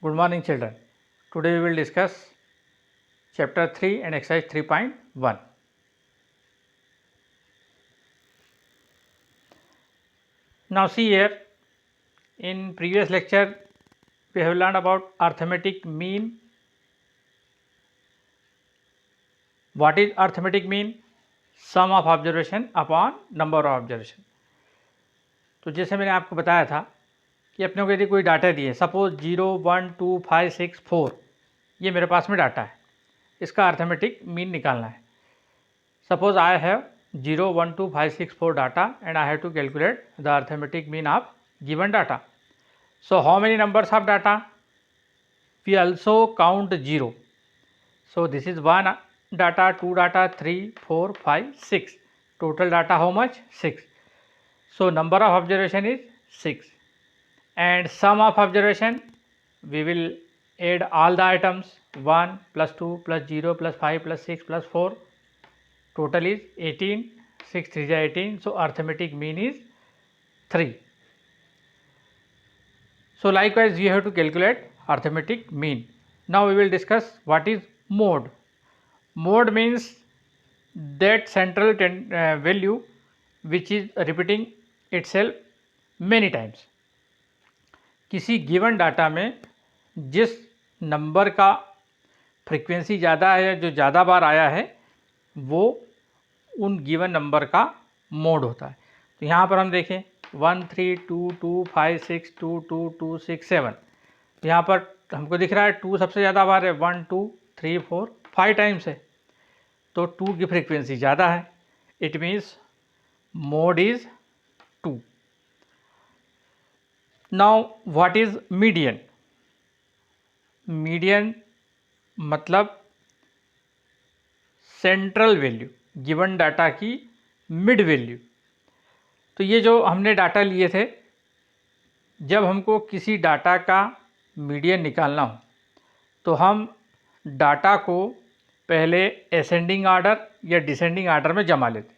Good morning, children. Today we will discuss chapter 3 and exercise 3.1. Now see here, in previous lecture we have learned about arithmetic mean. What is arithmetic mean? Sum of observation upon number of observation. तो जैसे मैंने आपको बताया था कि अपने को यदि कोई डाटा दिए, सपोज 0, 1, 2, 5, 6, 4, ये मेरे पास में डाटा है, इसका अर्थमेटिक मीन निकालना है. Suppose I have 0, 1, 2, 5, 6, 4 data and I have to calculate the arithmetic mean of given data. So how many numbers of data? We also count 0. So this is 1 data, 2 data, 3, 4, 5, 6. Total data how much? 6. So number of observation is 6. And sum of observation, we will add all the items 1 plus 2 plus 0 plus 5 plus 6 plus 4. Total is 18, 6 3 is 18, so arithmetic mean is 3. So likewise we have to calculate arithmetic mean. Now we will discuss what is mode. Mode means that central value which is repeating itself many times. किसी given data में जिस number का frequency ज़्यादा है, जो ज़्यादा बार आया है, वो उन गिवन नंबर का मोड होता है. तो यहाँ पर हम देखें 1 3 2 2 5 6 2 2 2 6 7. तो यहाँ पर हमको दिख रहा है 2 सबसे ज़्यादा बार है, 1 2 3 4 5 टाइम्स है, तो 2 की फ्रीक्वेंसी ज़्यादा है. It means mode is 2. Now what is median? Median मतलब सेंट्रल वैल्यू, गिवन डाटा की मिड वैल्यू. तो ये जो हमने डाटा लिए थे, जब हमको किसी डाटा का मीडियन निकालना हो तो हम डाटा को पहले असेंडिंग आर्डर या डिसेंडिंग आर्डर में जमा लेते.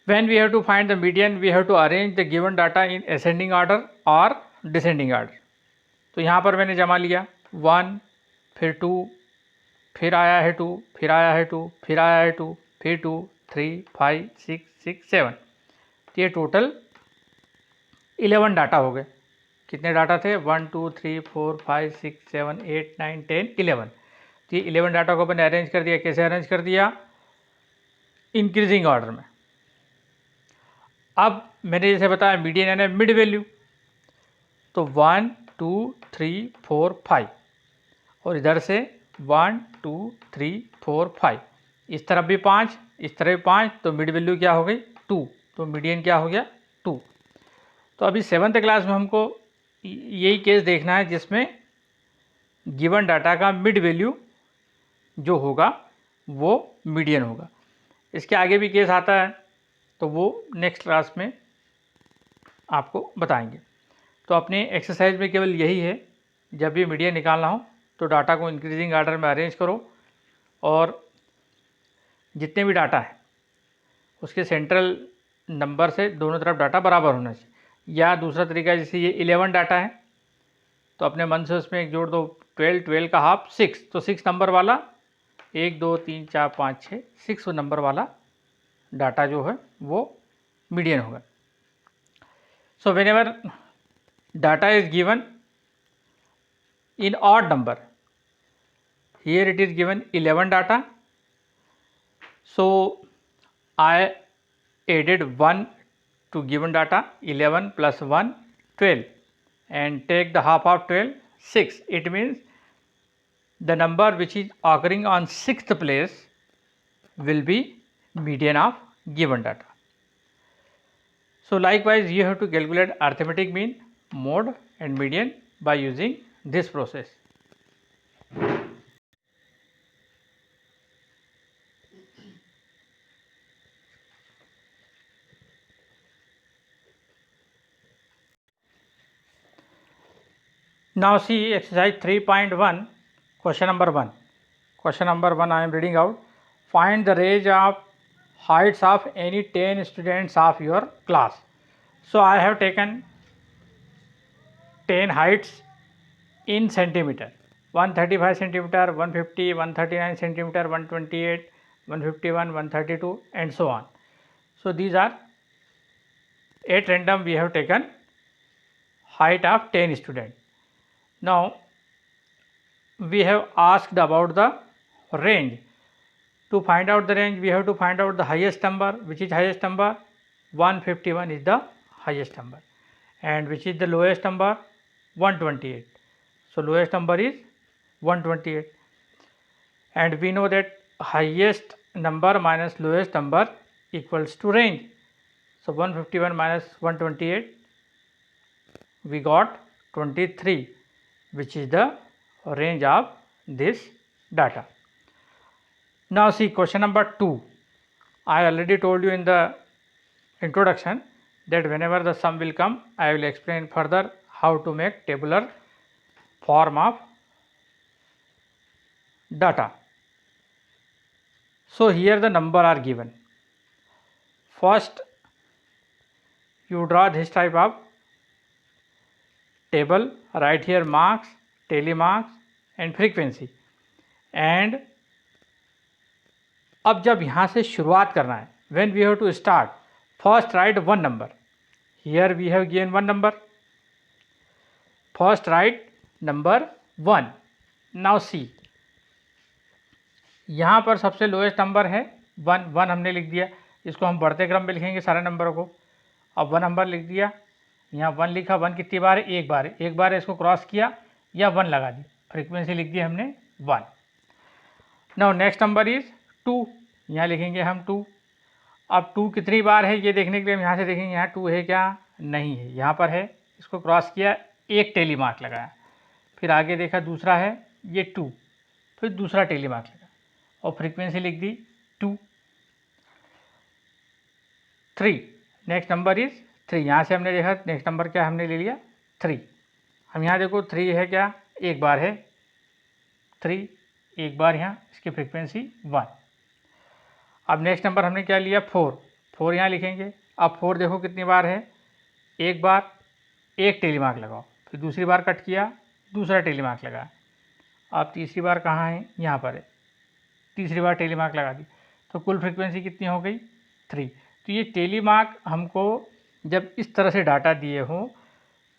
When we have to find the median we have to arrange the given data in ascending order और डिसेंडिंग आर्डर. तो यहाँ पर मैंने जमा लिया 1, फिर 2, फिर आया है 2, फिर आया है 2, फिर आया है 2, फिर 2, 3, 5, 6, 6, 7. तो ये टोटल 11 डाटा हो गए. कितने डाटा थे? 1 2 3 4 5 6 7 8 9 10 11. तो ये 11 डाटा को मैंने अरेंज कर दिया. कैसे अरेंज कर दिया? इंक्रीजिंग ऑर्डर में. अब मैंने जैसे बताया मीडियन यानी मिड वैल्यू, तो 1 2 3 4 5 और इधर से 1 2 3 4 5, इस तरफ भी 5, इस तरफ भी 5, तो मिड वैल्यू क्या हो गई? 2. तो मीडियन क्या हो गया? 2. तो अभी 7th क्लास में हमको यही केस देखना है जिसमें गिवन डाटा का मिड वैल्यू जो होगा वो मीडियन होगा. इसके आगे भी केस आता है तो वो नेक्स्ट क्लास में आपको बताएंगे. तो अपने एक्सरसाइज में केवल यही है, जब भी मीडियन निकालना हो तो डाटा को इंक्रीजिंग आर्डर में अरेंज करो और जितने भी डाटा है उसके सेंट्रल नंबर से दोनों तरफ डाटा बराबर होना चाहिए. या दूसरा तरीका, जैसे ये 11 डाटा है तो अपने मन से उसमें एक जोड़ दो, 12, 12 का हाफ 6, तो 6 नंबर वाला 1 2 3 4 5 6 6 नंबर वाला डाटा जो है वो मीडियन होगा. So when ever data is given in odd number, here it is given 11 data, so I added 1 to given data, 11 plus 1 12, and take the half of 12 6. It means the number which is occurring on 6th place will be median of given data. So likewise you have to calculate arithmetic mean, mode and median by using this process. Now see exercise 3.1, question number 1. Question number 1 I am reading out. Find the range of heights of any 10 students of your class. So I have taken 10 heights in centimeter, 135 centimeter, 150, 139 centimeter, 128, 151, 132 and so on. So these are 8 random we have taken height of 10 students. Now we have asked about the range. To find out the range, we have to find out the highest number. Which is highest number? 151 is the highest number. And which is the lowest number? 128. So lowest number is 128. And we know that highest number minus lowest number equals to range. So 151 minus 128, we got 23, which is the range of this data. Now see question number 2. I already told you in the introduction that whenever the sum will come, I will explain further how to make tabular form of data. So here the number are given. First you draw this type of table, write here marks, tally marks and frequency. And अब जब यहाँ से शुरुआत करना है, when we have to start, first write one number. Here we have given one number. First write number 1. Now see, यहाँ पर सबसे लोएस्ट नंबर है 1. 1 हमने लिख दिया. इसको हम बढ़ते क्रम में लिखेंगे सारे नंबरों को. अब 1 नंबर लिख दिया, यहाँ 1 लिखा. 1 कितनी बार है? एक बार है. एक बार इसको क्रॉस किया या 1 लगा दी. फ्रीक्वेंसी लिख दी हमने 1. Now next number is 2. यहाँ लिखेंगे हम 2. अब 2 कितनी बार है ये देखने के लिए हम यहाँ से देखेंगे. यहाँ 2 है क्या? नहीं है. यहाँ पर है. इसको क्रॉस किया, एक टेली मार्क लगाया. फिर आगे देखा दूसरा है ये 2, फिर दूसरा टेली मार्क लगा और फ्रीक्वेंसी लिख दी 2. 3. Next number is 3. यहाँ से हमने देखा नेक्स्ट नंबर क्या हमने ले लिया 3. हम यहाँ देखो 3 है क्या? एक बार है 3, एक बार. यहाँ इसकी फ्रीक्वेंसी 1. अब नेक्स्ट नंबर हमने क्या लिया 4. 4 यहाँ लिखेंगे. अब 4 देखो कितनी बार है? एक बार. एक टेली मार्क लगाओ. फिर दूसरी बार कट किया, दूसरा टेली मार्क लगाया. अब तीसरी बार कहाँ है? यहाँ पर है. तीसरी बार टेली मार्क लगा दी. तो कुल फ्रीक्वेंसी कितनी हो गई? 3. तो ये टेली मार्क हमको जब इस तरह से डाटा दिए हो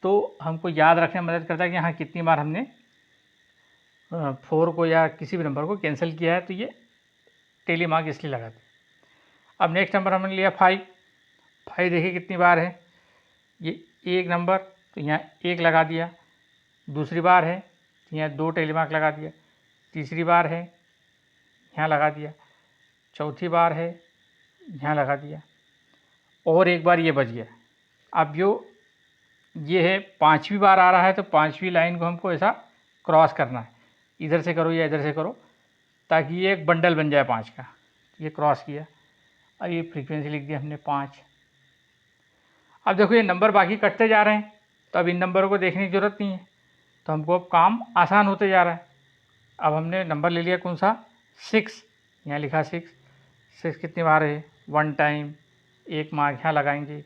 तो हमको याद रखने में मदद करता है कि हाँ कितनी बार हमने 4 को या किसी भी नंबर को कैंसिल किया है. तो ये टेली मार्क इसलिए लगा दी. अब नेक्स्ट नंबर हमने लिया 5. 5 देखिए कितनी बार है? ये एक नंबर, तो यहाँ 1 लगा दिया. दूसरी बार है, यहाँ 2 टेली मार्क लगा दिया. तीसरी बार है, यहाँ लगा दिया. चौथी बार है, यहाँ लगा दिया. और एक बार ये बच गया. अब जो ये है 5वीं बार आ रहा है तो 5वीं लाइन को हमको ऐसा क्रॉस करना है. इधर से करो या इधर से करो ताकि ये एक बंडल बन जाए 5 का. ये क्रॉस किया. अब ये फ्रीक्वेंसी लिख दिया हमने 5. अब देखो ये नंबर बाकी कटते जा रहे हैं तो अब इन नंबरों को देखने की ज़रूरत नहीं है. तो हमको अब काम आसान होते जा रहा है. अब हमने नंबर ले लिया कौन सा? 6. यहाँ लिखा 6. 6 कितनी बार है? 1 टाइम, एक मार्क यहाँ लगाएंगे.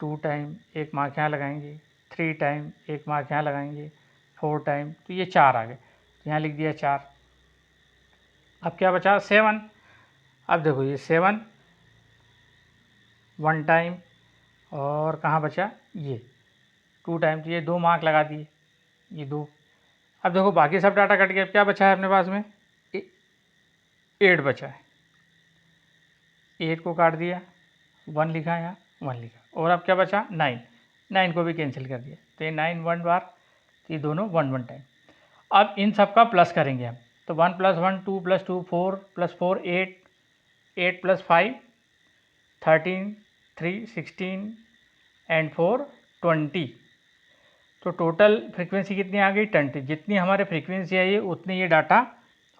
2 टाइम, एक मार्क यहाँ लगाएंगे. 3 टाइम, एक मार्क यहाँ लगाएंगे. 4 टाइम, तो ये 4 आ गए. यहाँ लिख दिया 4. अब क्या बचा? 7. अब देखो ये 7 1 टाइम और कहाँ बचा? ये 2 टाइम. तो ये 2 मार्क लगा दिए, ये 2. अब देखो बाकी सब डाटा कट गया. अब क्या बचा है अपने पास में? 8 बचा है. 8 को काट दिया, 1 लिखा, यहाँ 1 लिखा. और अब क्या बचा? 9. 9 को भी कैंसिल कर दिया. तो ये 9 1 बार, तो ये दोनों 1 1 टाइम. अब इन सब का प्लस करेंगे हम. तो 1 + 1 2 + 2 4 + 4 8. 8 + 5 13, 3 16 एंड 4 20. तो टोटल फ्रीक्वेंसी कितनी आ गई? 20. जितनी हमारे फ्रीक्वेंसी आई है उतनी ये डाटा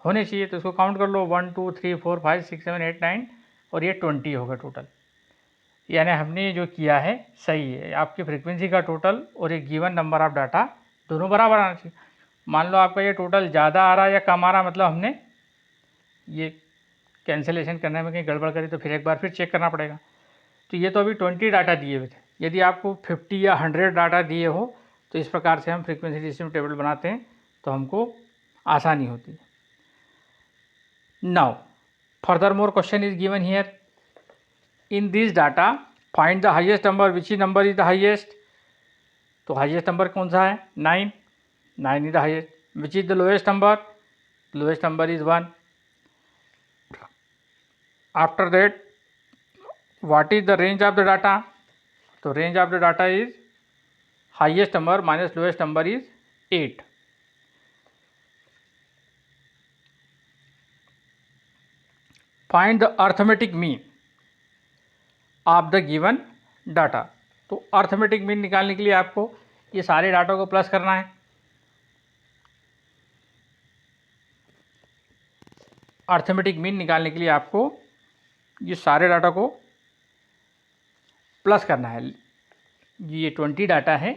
होने चाहिए. तो इसको काउंट कर लो. 1 2 3 4 5 6 7 8 9 और ये 20 होगा टोटल. यानी हमने जो किया है सही है. आपकी फ्रीक्वेंसी का टोटल और एक गिवन नंबर ऑफ डाटा दोनों बराबर आना चाहिए. मान लो आपका ये टोटल ज़्यादा आ रहा है या कम आ रहा है, मतलब हमने ये कैंसिलेशन करने में कहीं गड़बड़ करी तो फिर एक बार फिर चेक करना पड़ेगा. तो ये तो अभी 20 डाटा दिए हुए थे. यदि आपको 50 या 100 डाटा दिए हो तो इस प्रकार से हम फ्रीक्वेंसी डिस्ट्रीब्यूशन टेबल बनाते हैं तो हमको आसानी होती है। Now further more question is given here, in this data find the highest number, which number is the highest. तो हाईएस्ट नंबर कौन सा है? 9 is the highest. Which is the lowest number? Lowest number is 1। After that what is the range of the data? तो range of the data is highest number minus lowest number is 8। Find the arithmetic mean of the given data. तो arithmetic mean निकालने के लिए आपको ये सारे data को plus करना है। अर्थमेटिक मीन निकालने के लिए आपको ये सारे डाटा को प्लस करना है। ये 20 डाटा है,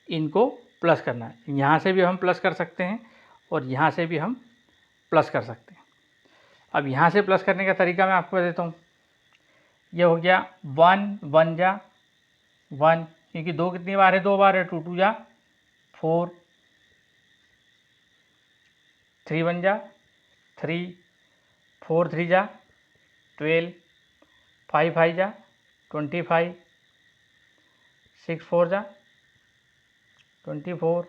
इनको प्लस करना है। यहाँ से भी हम प्लस कर सकते हैं और यहाँ से भी हम प्लस कर सकते हैं। अब यहाँ से प्लस करने का तरीका मैं आपको देता हूँ। ये हो गया 1 जा 1, क्योंकि 2 कितनी बार है? 2 बार है। 2 जा 4, 3 1 जा 3, 4 3 जा 12, 5 5 जा 25, 6 4 जा 24,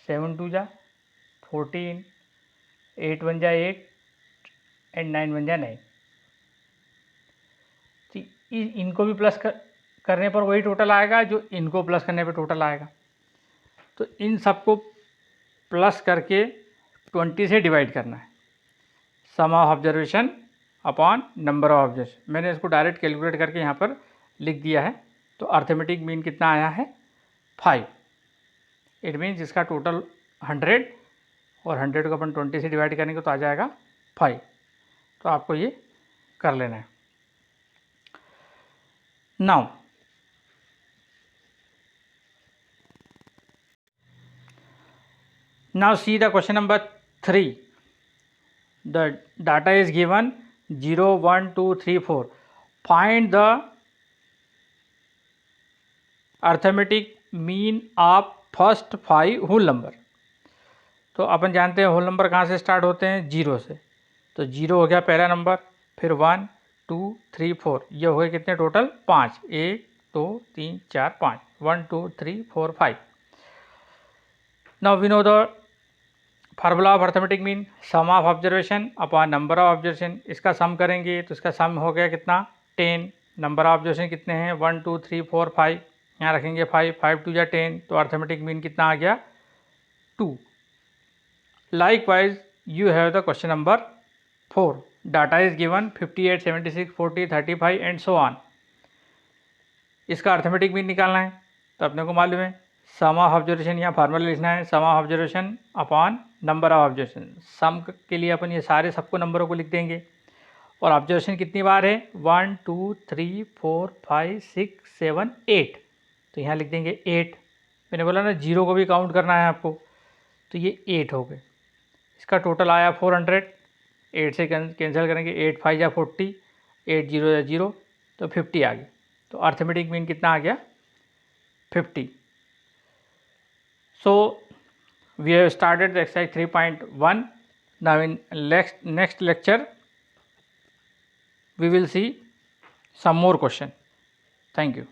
7 2 जा 14, 8 1 जा 8 एंड 9 1 जा 9। तो इनको भी प्लस करने पर वही टोटल आएगा जो इनको प्लस करने पर टोटल आएगा। तो इन सबको प्लस करके 20 से डिवाइड करना है। Sum of observation upon number of observation. मैंने इसको डायरेक्ट कैलकुलेट करके यहाँ पर लिख दिया है। तो अर्थमेटिक मीन कितना आया है? 5। इट मीन्स इसका टोटल 100 और 100 को अपन 20 से डिवाइड करेंगे तो आ जाएगा 5। तो आपको ये कर लेना है। Now see the question number 3. The data is given 0 1 2 3 4. Find the arithmetic mean of first 5 whole number. तो अपन जानते हैं होल नंबर कहाँ से स्टार्ट होते हैं? 0 से। तो 0 हो गया पहला नंबर, फिर 1 2 3 4, ये हो गए कितने total? 5। 1 2 3 4 5, 1 2 3 4 5। Now we know the formula of arithmetic mean, sum of observation upon number of observation. इसका सम करेंगे तो इसका सम हो गया कितना? 10। नंबर ऑफ ऑब्जर्वेशन कितने हैं? 1 2 3 4 5, यहाँ रखेंगे 5, 5 2 जा 10, तो अर्थमेटिक मीन कितना आ गया? 2। Likewise, you have the question number 4. Data is given 58, 76, 40, 35 and so on. इसका अर्थमेटिक मीन निकालना है। तो अपने को मालूम है सम ऑफ ऑब्जर्वेशन, यहाँ फार्मूला लिखना है sum of observation upon number of observation. Sum के लिए अपन ये सारे सबको नंबरों को लिख देंगे। और ऑब्जर्वेशन कितनी बार है? 1 2 3 4 5 6 7 8, तो यहाँ लिख देंगे 8। मैंने बोला ना 0 को भी काउंट करना है आपको, तो ये 8 हो गए। इसका टोटल आया 400। 8 से कैंसिल करेंगे, 8 5 जा 40, 8 0 या 0, तो 50 आ गया। तो अर्थमेटिक मीन कितना आ गया? 50। So we have started the exercise 3.1. Now in next lecture we will see some more question. Thank you.